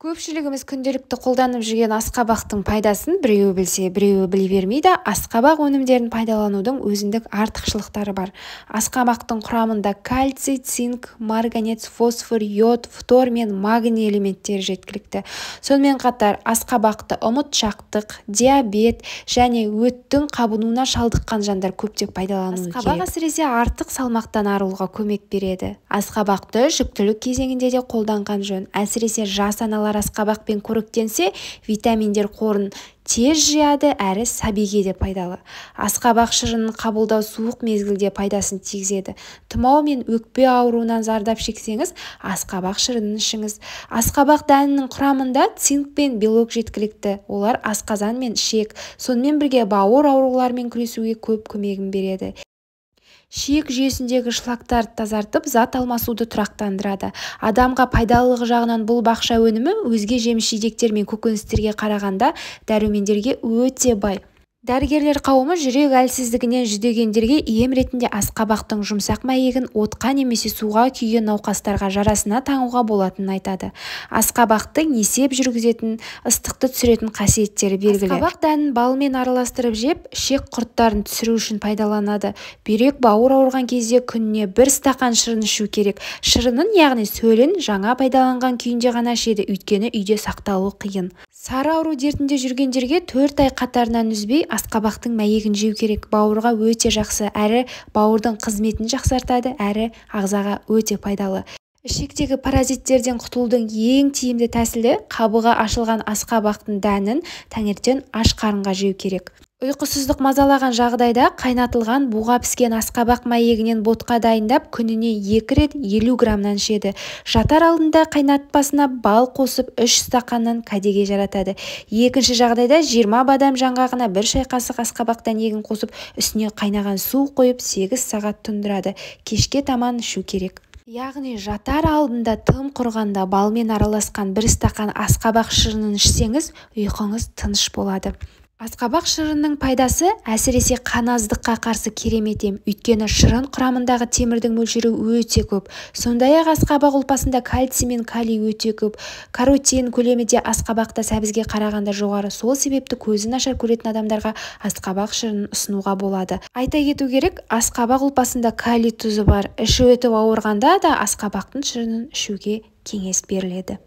Көпшілігіміз күнделікті қолданып жүрген асқабақтың пайдасын біреуі білсе, біреуі біле бермейді. Асқабақ өнімдерін пайдаланудың өзіндік артықшылықтары бар. Асқабақтың құрамында кальций, цинк, марганец, фосфор, йод, фтор мен магний элементтері жеткілікті. Сонымен қатар асқабақты ұмытшақтық, диабет және өттің қабынуына шалдыққан жандар көптеп пайдалануы керек. Асқабақ әсіресе артық салмақтан арылуға көмек береді. Асқабақты жүктілік кезеңінде де қолданған жөн. Әсіресе жас аналар асқабақпен қоректенсе, витаминдер қорын тез жияды әрі сәбиге де пайдалы. Асқабақ шырынын қабылдау суық мезгілде пайдасын тигізеді. Тұмау мен өкпе ауруынан зардап шексеңіз, асқабақ шырынын ішіңіз. Асқабақ дәнінің құрамында цинк пен белок жеткілікті. Олар асқазан мен ішек, сонымен бірге бауыр ауруларымен күресуге көп көмегін береді. Ішек жүйесіндегі шлактарды тазартып, зат алмасуды тұрақтандырады. Адамға пайдалылығы жағынан бұл бақша өнімі өзге жеміс-жидектер мен көкөністерге қарағанда дәрумендерге өте бай. Дәрігерлер қауымы жүрек әлсіздігінен жүдегендерге ем ретінде асқабақтың жұмсақ мәйегін отқа немесе суға күйген науқастарға жарасына таңуға болатынын айтады. Асқабақтың несеп жүргізетін, ыстықты түсіретін қасиеттері белгілі. Асқабақ дәнін балмен араластырып жеп, ішек құрттарын түсіру үшін пайдаланады. Бүйрек, бауыр ауырған кезде күніне 1 стақан шырын ішу керек. Шырынын, яғни сөлін жаңа пайдаланған күйінде ғана ішеді, өйткені үйде сақталуы қиын. Сары ауру дертінде жүргендерге 4 ай қатарынан үзбей асқабақтың мәйегін жеу керек. Бауырға өте жақсы, әрі бауырдың қызметін жақсартады, әрі ағзаға өте пайдалы. Ішектегі паразиттерден құтылудың ең тиімді тәсілі қабығы ашылған асқабақтың дәнін таңертең аш қарынға жеу керек. Ұйқысыздық мазалаған жағдайда қайнатылған буға піскен асқабақ мәйегінен ботқа дайындап, күніне 2 рет 50 граммнан ішеді. Жатар алдында қайнатпасына бал қосып 3 стақаннан кәдеге жаратады. Екінші жағдайда 20 бадам жаңғағына 1 шай қасық асқабақ дәнегін қосып, үстіне қайнаған су қойып 8 сағат тұндырады. Кешке таман ішу керек. Яғни жатар алдында тым құрғанда балмен араласқан 1 стақан асқабақ шырынын ішсеңіз, ұйқыңыз тыныш болады. Асқабақ шырынның пайдасы әсіресе қаназдыққа қарсы керемет ем, өйткені шырын құрамындағы темірдің мөлшері өте көп. Сондай-ақ асқабақ ұлпасында кальций мен калий өте көп. Каротин көлемі де асқабақта сәбізге қарағанда жоғары. Сол себепті көзі нашар көретін адамдарға асқабақ шырынын ұсынуға болады. Айта кету керек, асқабақ ұлпасында калий тұзы бар. Іші өтіп ауырғанда да асқабақтың шырынын ішуге кеңес беріледі.